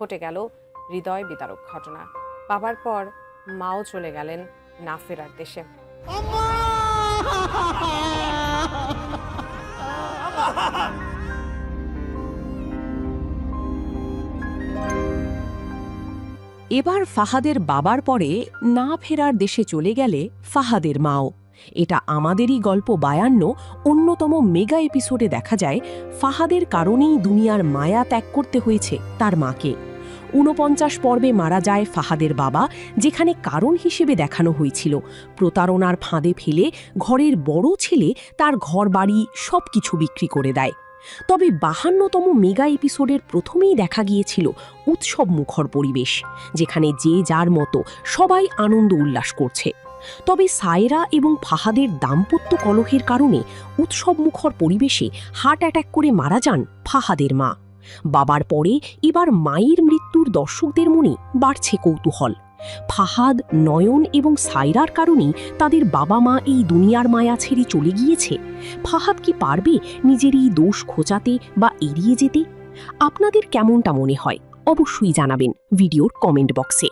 ঘটে গেল হৃদয় বিদারক ঘটনা। বাবার পর মাও চলে গেলেন না ফেরার দেশে। এবার ফাহাদের বাবার পরে না ফেরার দেশে চলে গেলে ফাহাদের মাও। এটা আমাদেরই গল্প 52 অন্যতম মেগা এপিসোডে দেখা যায় ফাহাদের কারণেই দুনিয়ার মায়া ত্যাগ করতে হয়েছে তার মাকে। 49 পর্বে মারা যায় ফাহাদের বাবা, যেখানে কারণ হিসেবে দেখানো হয়েছিল প্রতারণার ফাঁদে ফেলে ঘরের বড় ছেলে তার ঘরবাড়ি সবকিছু বিক্রি করে দেয়। তবে 52তম মেগা এপিসোডের প্রথমেই দেখা গিয়েছিল উৎসব মুখর পরিবেশ, যেখানে যে যার মতো সবাই আনন্দ উল্লাস করছে। তবে সায়রা এবং ফাহাদের দাম্পত্য কলহের কারণে উৎসব মুখর পরিবেশে হার্ট অ্যাটাক করে মারা যান ফাহাদের মা। বাবার পরে এবার মায়ের মৃত্যুর দর্শকদের মনে বাড়ছে কৌতূহল। ফাহাদ, নয়ন এবং সায়রার কারণেই তাদের বাবা মা এই দুনিয়ার মায়া ছেড়ে চলে গিয়েছে। ফাহাদ কি পারবে নিজের এই দোষ খোঁচাতে বা এড়িয়ে যেতে? আপনাদের কেমনটা মনে হয় অবশ্যই জানাবেন ভিডিওর কমেন্ট বক্সে।